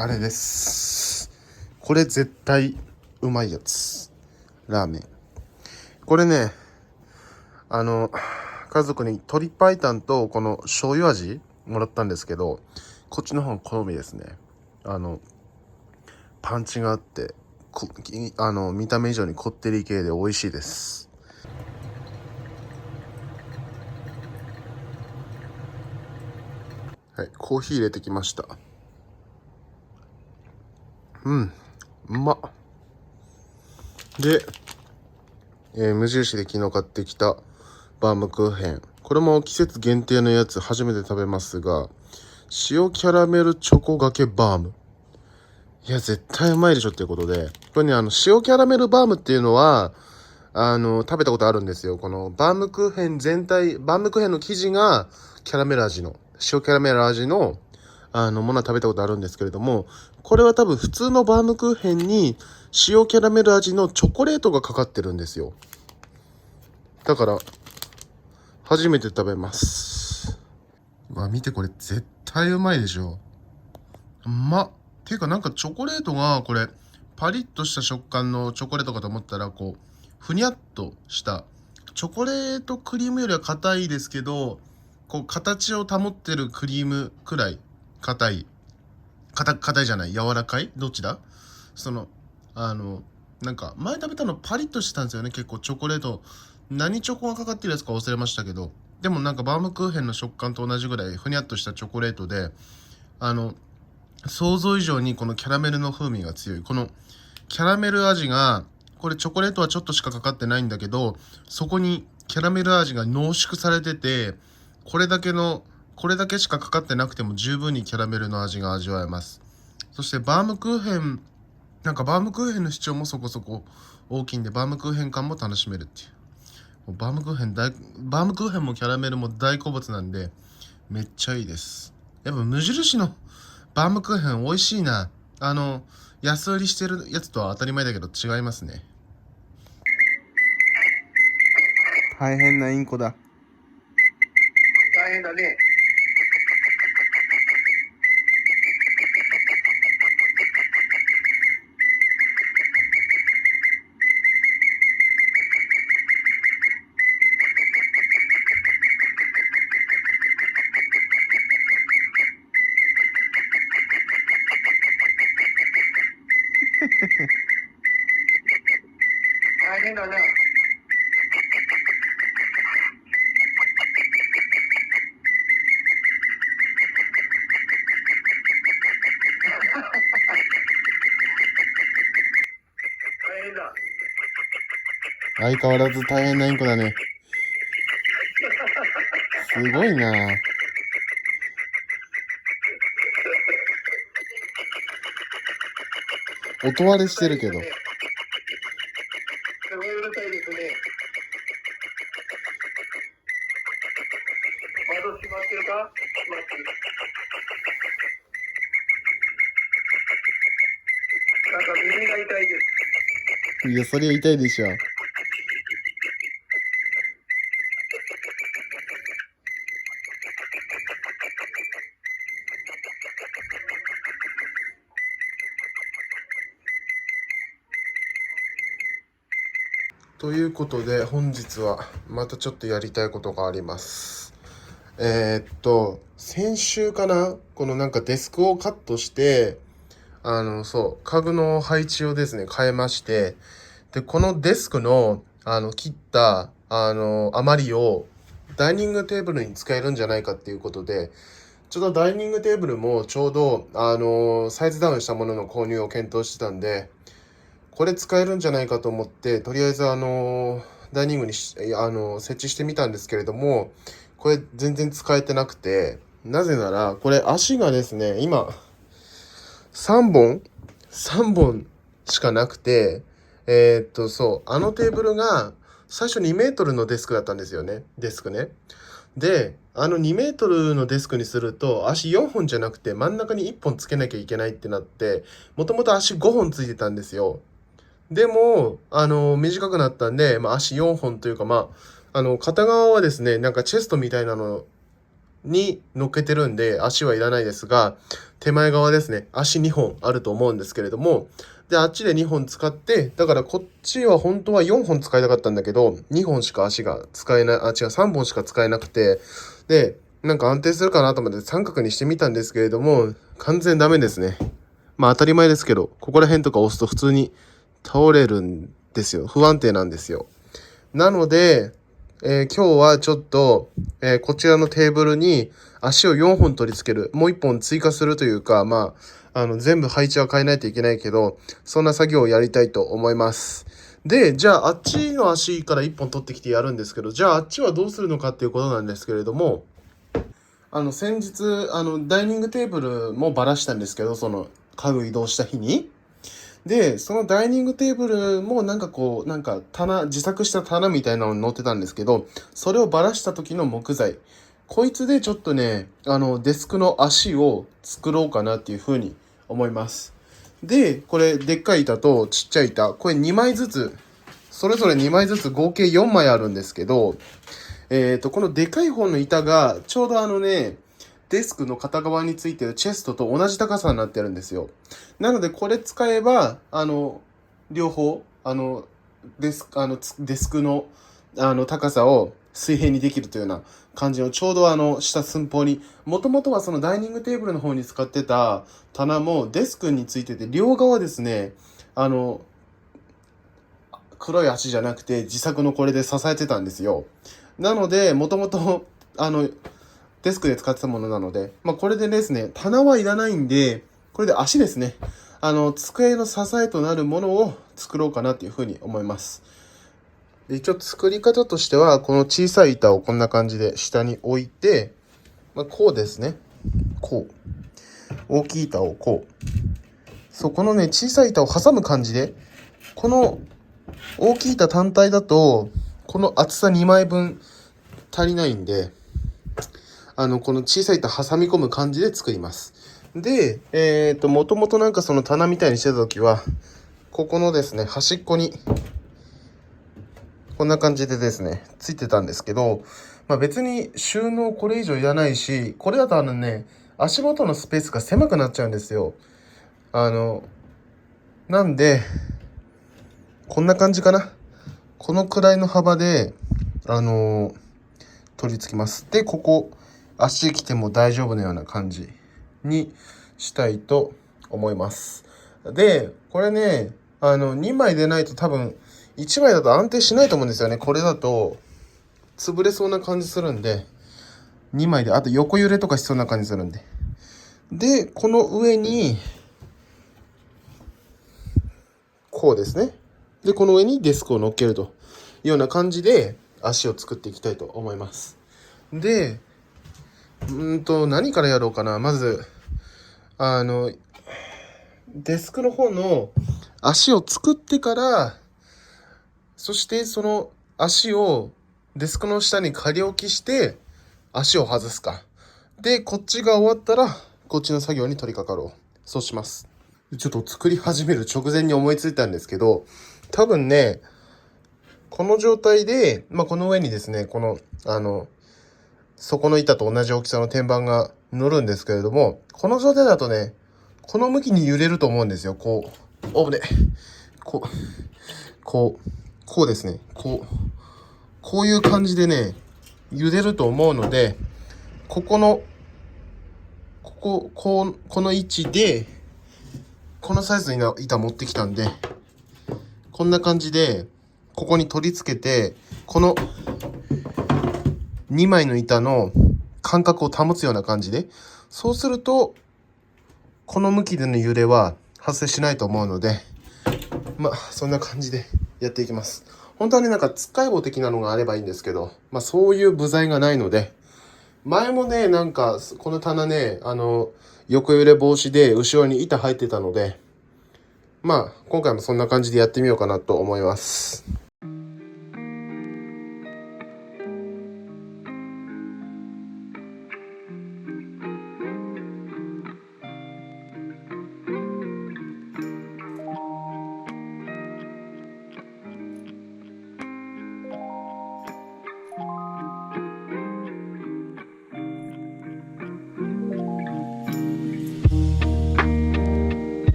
あれです。これ絶対うまいやつ。ラーメン。これね、家族に鶏白湯とこの醤油味もらったんですけど、こっちの方が好みですね。パンチがあって、見た目以上にこってり系で美味しいです。はい、コーヒー入れてきました。うまっ。で、無印で昨日買ってきたバームクーヘン。これも季節限定のやつ初めて食べますが、塩キャラメルチョコがけバーム。いや、絶対うまいでしょっていうことで、これね、塩キャラメルバームっていうのは、食べたことあるんですよ。このバームクーヘン全体、バームクーヘンの生地がキャラメル味の、塩キャラメル味の、ものは食べたことあるんですけれども、これは多分普通のバームクーヘンに塩キャラメル味のチョコレートがかかってるんですよ。だから、初めて食べます。見てこれ絶対うまいでしょ。うまっ。ていうかなんかチョコレートがこれパリッとした食感のチョコレートかと思ったらこうふにゃっとしたチョコレートクリームよりは硬いですけど、こう形を保ってるクリームくらい硬い硬いじゃない、柔らかい、どっちだ、そのなんか前食べたのパリッとしてたんですよね。結構チョコレート、何チョコがかかってるやつか忘れましたけど、でもなんかバームクーヘンの食感と同じぐらいふにゃっとしたチョコレートで、想像以上にこのキャラメルの風味が強い。このキャラメル味が、これチョコレートはちょっとしかかかってないんだけど、そこにキャラメル味が濃縮されてて、これだけしかかかってなくても十分にキャラメルの味が味わえます。そしてバームクーヘン、なんかバームクーヘンの主張もそこそこ大きいんで、バームクーヘン感も楽しめるっていう。バームクーヘンもキャラメルも大好物なんで、めっちゃいいです。やっぱ無印のバームクーヘン美味しいな。安売りしてるやつとは当たり前だけど違いますね。大変なインコだ。大変だね。大変だな。大変だ。相変わらず大変なインコだね。すごいな。音割れしてるけど。すごいうるさいですね。窓閉まってるか？閉まってる。なんか耳が痛いです。いや、それ痛いでしょ。ということで本日はまたちょっとやりたいことがあります。先週かな、このなんかデスクをカットして、家具の配置をですね、変えまして、で、このデスクの、切った、余りをダイニングテーブルに使えるんじゃないかっていうことで、ちょうどダイニングテーブルもちょうど、サイズダウンしたものの購入を検討してたんで、これ使えるんじゃないかと思って、とりあえずダイニングに設置してみたんですけれども、これ全然使えてなくて、なぜなら、これ足がですね、今、3本 ?3 本しかなくて、あのテーブルが、最初2メートルのデスクだったんですよね。デスクね。で、2メートルのデスクにすると、足4本じゃなくて真ん中に1本つけなきゃいけないってなって、もともと足5本ついてたんですよ。でも、短くなったんで、足4本というか、片側はですね、なんかチェストみたいなのに乗っけてるんで、足はいらないですが、手前側ですね、足2本あると思うんですけれども、で、あっちで2本使って、だからこっちは本当は4本使いたかったんだけど、2本しか足が使えない、あ、違う、3本しか使えなくて、で、なんか安定するかなと思って三角にしてみたんですけれども、完全ダメですね。まあ当たり前ですけど、ここら辺とか押すと普通に倒れるんですよ。不安定なんですよ。なので、今日はちょっと、こちらのテーブルに足を4本取り付ける。もう1本追加するというか、まあ、全部配置は変えないといけないけど、そんな作業をやりたいと思います。で、じゃああっちの足から1本取ってきてやるんですけど、じゃああっちはどうするのかっていうことなんですけれども、先日、ダイニングテーブルもばらしたんですけど、その家具移動した日に。で、そのダイニングテーブルもなんかこう、なんか自作した棚みたいなのに載ってたんですけど、それをばらした時の木材。こいつでちょっとね、デスクの足を作ろうかなっていうふうに思います。で、これ、でっかい板とちっちゃい板、これ2枚ずつ、それぞれ2枚ずつ合計4枚あるんですけど、このでかい方の板が、ちょうどデスクの片側についてるチェストと同じ高さになってるんですよ。なので、これ使えば、両方、デスクの、高さを水平にできるというような感じの、ちょうど下寸法に、もともとはそのダイニングテーブルの方に使ってた棚もデスクについてて、両側ですね、黒い足じゃなくて自作のこれで支えてたんですよ。なので、もともと、デスクで使ってたものなので、まあ、これでですね、棚はいらないんで、これで足ですね。机の支えとなるものを作ろうかなというふうに思います。で一応作り方としては、この小さい板をこんな感じで下に置いて、まあ、こうですね。こう。大きい板をこう。そう、このね、小さい板を挟む感じで、この大きい板単体だと、この厚さ2枚分足りないんで、この小さい板挟み込む感じで作ります。で、もともとなんかその棚みたいにしてた時は、ここのですね、端っこに、こんな感じでですね、ついてたんですけど、まあ別に収納これ以上いらないし、これだと足元のスペースが狭くなっちゃうんですよ。なんで、こんな感じかな。このくらいの幅で、取り付けます。で、ここ、足来ても大丈夫なような感じにしたいと思います。で、これね、2枚でないと多分、1枚だと安定しないと思うんですよね。これだと、潰れそうな感じするんで、2枚で、あと横揺れとかしそうな感じするんで。で、この上に、こうですね。で、この上にデスクを乗っけるというような感じで足を作っていきたいと思います。で、何からやろうかな。まず、デスクの方の足を作ってから、そしてその足をデスクの下に仮置きして、足を外すか。で、こっちが終わったら、こっちの作業に取り掛かろう。そうします。ちょっと作り始める直前に思いついたんですけど、多分ね、この状態で、まあ、この上にですね、この、底の板と同じ大きさの天板が乗るんですけれども、この状態だとね、この向きに揺れると思うんですよ。こう、こう、こうですね。こういう感じでね、揺れると思うので、この位置で、このサイズの板持ってきたんで、こんな感じで、ここに取り付けて、この2枚の板の間隔を保つような感じで、そうすると、この向きでの揺れは発生しないと思うので、まあ、そんな感じでやっていきます。本当はね、なんか、つっかい棒的なのがあればいいんですけど、まあ、そういう部材がないので、前もね、なんか、この棚ね、横揺れ防止で後ろに板入ってたので、まあ、今回もそんな感じでやってみようかなと思います。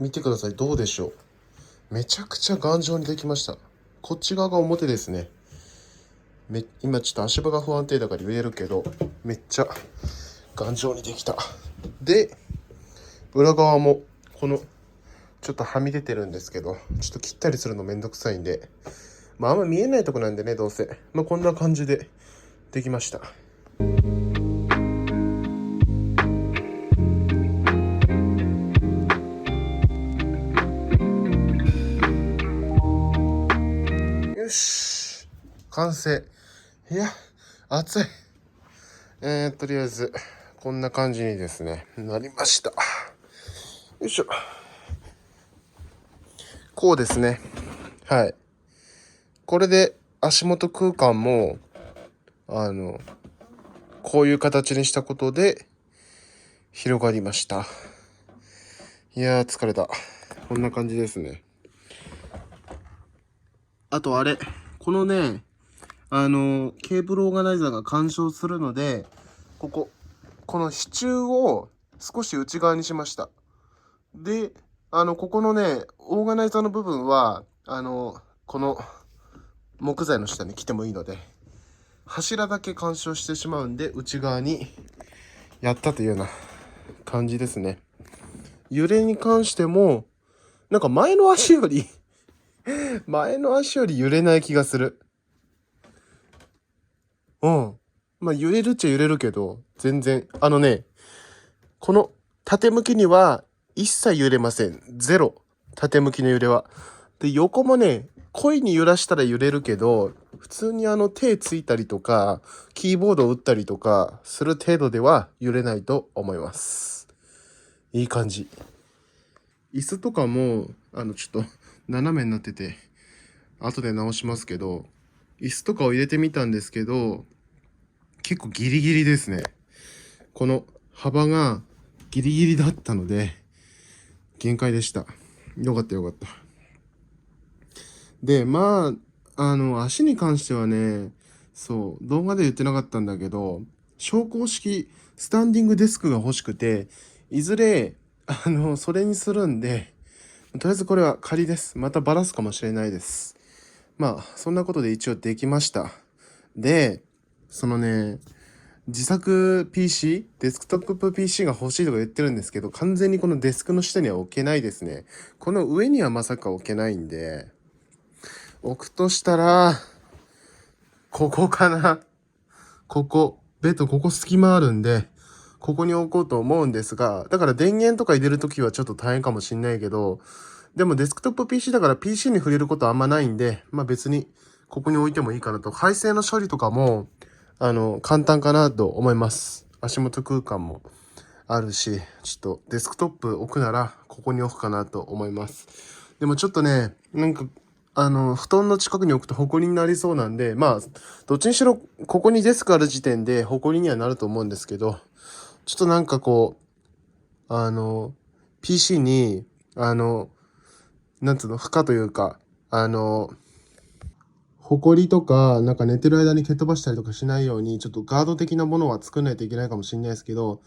見てください。どうでしょう。めちゃくちゃ頑丈にできました。こっち側が表ですね。今ちょっと足場が不安定だから言えるけど、めっちゃ頑丈にできた。で、裏側もこのちょっとはみ出てるんですけど、ちょっと切ったりするのめんどくさいんで、あんま見えないとこなんでね、どうせ。こんな感じでできました。よし、完成。いや、暑い。とりあえずこんな感じにですねなりました。よいしょ。こうですね。はい。これで足元空間もこういう形にしたことで広がりました。いやー疲れた。こんな感じですね。あとこのねケーブルオーガナイザーが干渉するので、この支柱を少し内側にしました。で、ここのね、オーガナイザーの部分は、この木材の下に来てもいいので、柱だけ干渉してしまうんで、内側にやったというような感じですね。揺れに関しても、なんか前の足より揺れない気がする。うん。揺れるっちゃ揺れるけど、全然。この縦向きには一切揺れません。ゼロ。縦向きの揺れは。で、横もね、故意に揺らしたら揺れるけど、普通に手ついたりとか、キーボードを打ったりとかする程度では揺れないと思います。いい感じ。椅子とかも、ちょっと斜めになってて、後で直しますけど、椅子とかを入れてみたんですけど、結構ギリギリですね。この幅がギリギリだったので、限界でした。よかったよかった。で、足に関してはね、そう、動画で言ってなかったんだけど、昇降式スタンディングデスクが欲しくて、いずれ、それにするんで、とりあえずこれは仮です。またバラすかもしれないです。そんなことで一応できました。で、そのね、自作 PC、デスクトップ PC が欲しいとか言ってるんですけど、完全にこのデスクの下には置けないですね。この上にはまさか置けないんで、置くとしたら、ここかな。ベッドここ隙間あるんで、ここに置こうと思うんですが、だから電源とか入れるときはちょっと大変かもしんないけど、でもデスクトップ PC だから PC に触れることあんまないんで、別にここに置いてもいいかなと。配線の処理とかも、簡単かなと思います。足元空間もあるし、ちょっとデスクトップ置くなら、ここに置くかなと思います。でもちょっとね、布団の近くに置くと埃になりそうなんで、どっちにしろ、ここにデスクある時点で埃にはなると思うんですけど、ちょっとPC に、なんつうの、負荷というか、埃とか、寝てる間に蹴飛ばしたりとかしないように、ちょっとガード的なものは作んないといけないかもしれないですけど、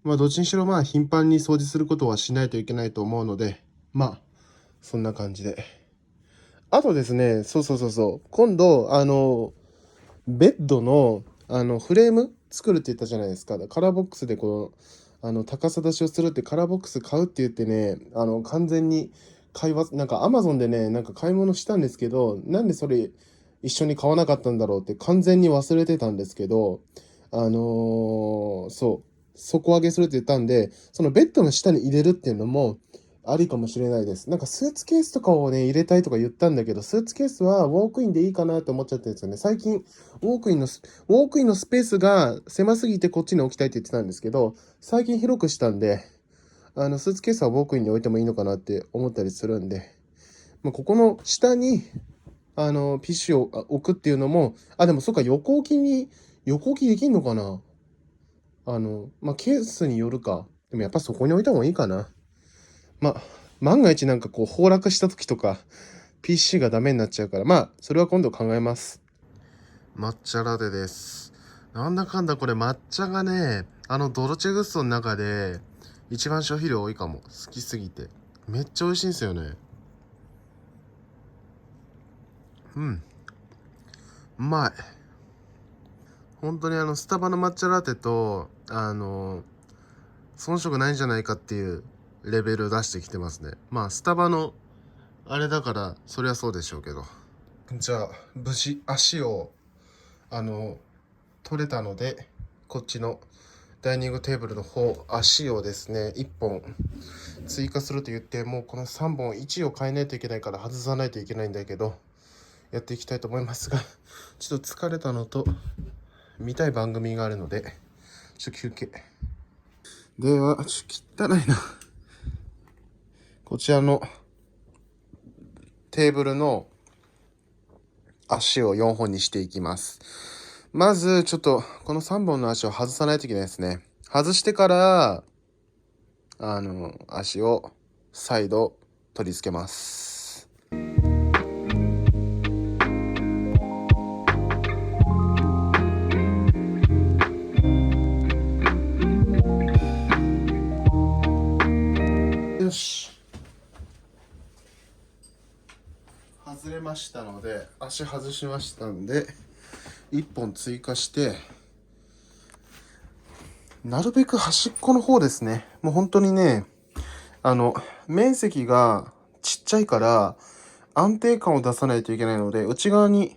どっちにしろ頻繁に掃除することはしないといけないと思うので、そんな感じで。あとですね、そう。今度、ベッドの、フレーム作るって言ったじゃないですか。カラーボックスで高さ出しをするってカラーボックス買うって言ってね、完全にアマゾンでね、買い物したんですけど、なんでそれ一緒に買わなかったんだろうって完全に忘れてたんですけど、底上げするって言ったんで、そのベッドの下に入れるっていうのも、ありかもしれないです。スーツケースとかをね、入れたいとか言ったんだけど、スーツケースはウォークインでいいかなと思っちゃったんですよね。最近、ウォークインのスペースが狭すぎてこっちに置きたいって言ってたんですけど、最近広くしたんで、スーツケースはウォークインに置いてもいいのかなって思ったりするんで、ここの下に、PC を置くっていうのも、でもそっか、横置きできんのかな。ケースによるか。でもやっぱそこに置いた方がいいかな。万が一崩落した時とか PC がダメになっちゃうからそれは今度考えます。抹茶ラテです。なんだかんだこれ抹茶がねドルチェグッソの中で一番消費量多いかも。好きすぎてめっちゃ美味しいんですよね。うん、うまい。本当にスタバの抹茶ラテと遜色ないんじゃないかっていうレベル出してきてますね。まあスタバのあれだからそりゃそうでしょうけど。じゃあ無事足を取れたので、こっちのダイニングテーブルの方、足をですね1本追加すると言って、もうこの3本位置を変えないといけないから外さないといけないんだけど、やっていきたいと思いますが、ちょっと疲れたのと見たい番組があるのでちょっと休憩。では汚いな。こちらのテーブルの足を4本にしていきます。まずちょっとこの3本の足を外さないといけないですね。外してから足を再度取り付けます。よし、外れましたので、足外しましたので1本追加して、なるべく端っこの方ですね。もう本当にね、面積がちっちゃいから安定感を出さないといけないので、内側に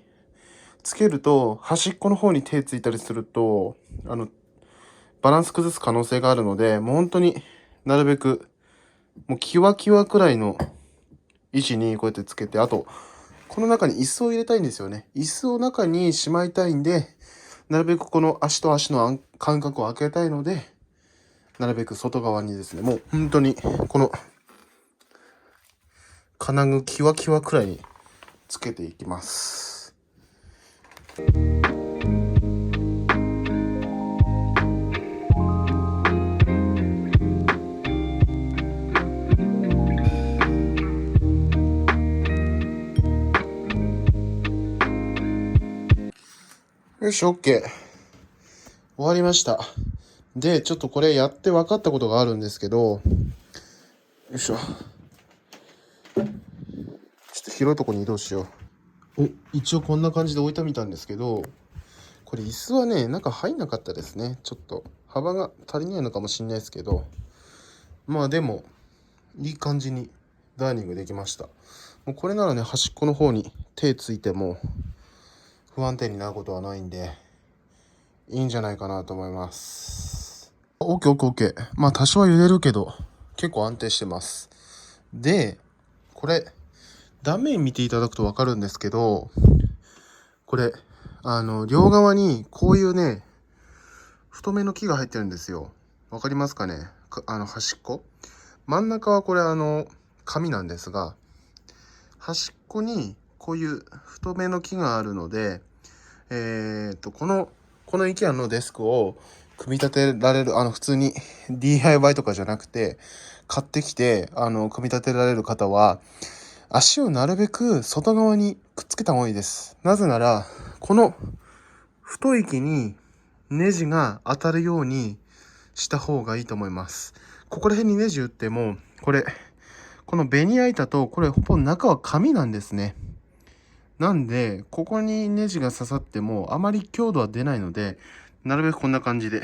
つけると端っこの方に手ついたりするとバランス崩す可能性があるので、もう本当になるべくもうキワキワくらいの位置にこうやってつけて、あとこの中に椅子を入れたいんですよね。椅子を中にしまいたいんで、なるべくこの足と足の間隔を空けたいので、なるべく外側にですね、もう本当にこの金具キワキワくらいにつけていきます。よし、OK。終わりました。で、ちょっとこれやって分かったことがあるんですけど、よいしょ。ちょっと広いところに移動しよう。一応こんな感じで置いてみたんですけど、これ椅子はね、中入んなかったですね。ちょっと幅が足りないのかもしれないですけど、まあでも、いい感じにダイニングできました。もうこれならね、端っこの方に手ついても不安定になることはないんで、いいんじゃないかなと思います。OK。まあ多少は揺れるけど、結構安定してます。で、これ、断面見ていただくと分かるんですけど、これ、両側にこういうね、太めの木が入ってるんですよ。わかりますかね？端っこ。真ん中はこれ紙なんですが、端っこにこういう太めの木があるので、この IKEA のデスクを組み立てられる、普通に DIY とかじゃなくて、買ってきて、組み立てられる方は、足をなるべく外側にくっつけた方がいいです。なぜなら、この太い木にネジが当たるようにした方がいいと思います。ここら辺にネジ打っても、このベニヤ板と、これほぼ中は紙なんですね。なんで、ここにネジが刺さってもあまり強度は出ないので、なるべくこんな感じで、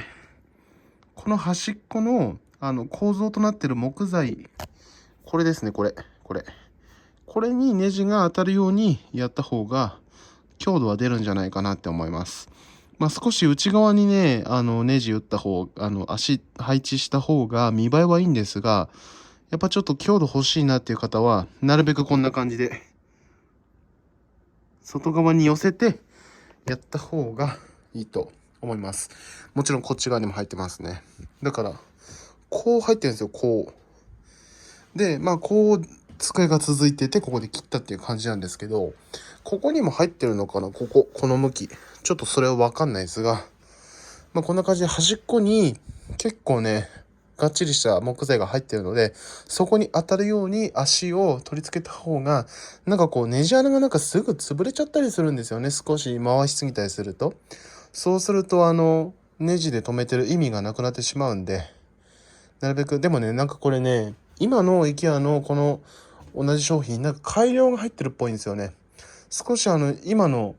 この端っこの構造となっている木材、これですね、これにネジが当たるようにやった方が強度は出るんじゃないかなって思います。まあ、少し内側にね、ネジ打った方、足配置した方が見栄えはいいんですが、やっぱちょっと強度欲しいなっていう方は、なるべくこんな感じで、外側に寄せてやった方がいいと思います。もちろんこっち側にも入ってますね。だから、こう入ってるんですよ、こう。で、まあ、こう、机が続いてて、ここで切ったっていう感じなんですけど、ここにも入ってるのかな、この向き。ちょっとそれはわかんないですが、まあ、こんな感じで端っこに結構ね、がっちりした木材が入ってるので、そこに当たるように足を取り付けた方が、なんかこうネジ穴がなんかすぐ潰れちゃったりするんですよね。少し回しすぎたりすると。そうするとネジで留めてる意味がなくなってしまうんで、なるべく、でもね、なんかこれね、今の IKEA のこの同じ商品なんか改良が入ってるっぽいんですよね。少し今の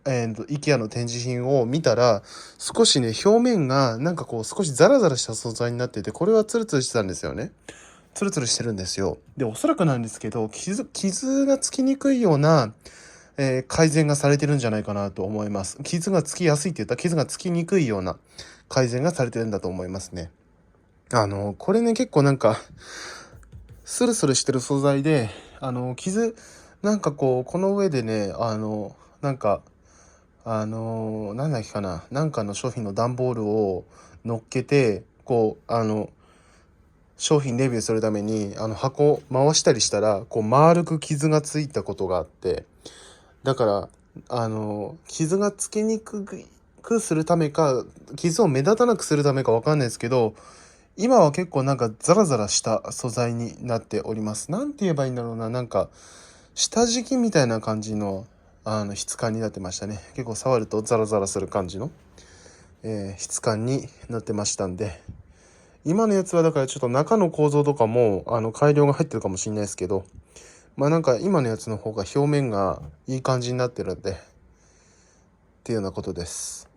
IKEA の展示品を見たら少しね表面がなんかこう少しザラザラした素材になってて、これはツルツルしてたんですよね。ツルツルしてるんですよ。でおそらくなんですけど傷がつきにくいような、改善がされてるんじゃないかなと思います。傷がつきやすいって言ったら傷がつきにくいような改善がされてるんだと思いますね。これね結構なんかスルスルしてる素材でなんかこうこの上でねなんかなんだっけかな、なんかの商品の段ボールを乗っけてこう商品レビューするために箱を回したりしたらこう丸く傷がついたことがあって、だから傷がつきにくくするためか傷を目立たなくするためかわかんないですけど、今は結構なんかザラザラした素材になっております。なんて言えばいいんだろうな、なんか下敷きみたいな感じの質感になってましたね。結構触るとザラザラする感じの、質感になってましたんで、今のやつはだからちょっと中の構造とかも改良が入ってるかもしれないですけど、まあなんか今のやつの方が表面がいい感じになってるんでっていうようなことです。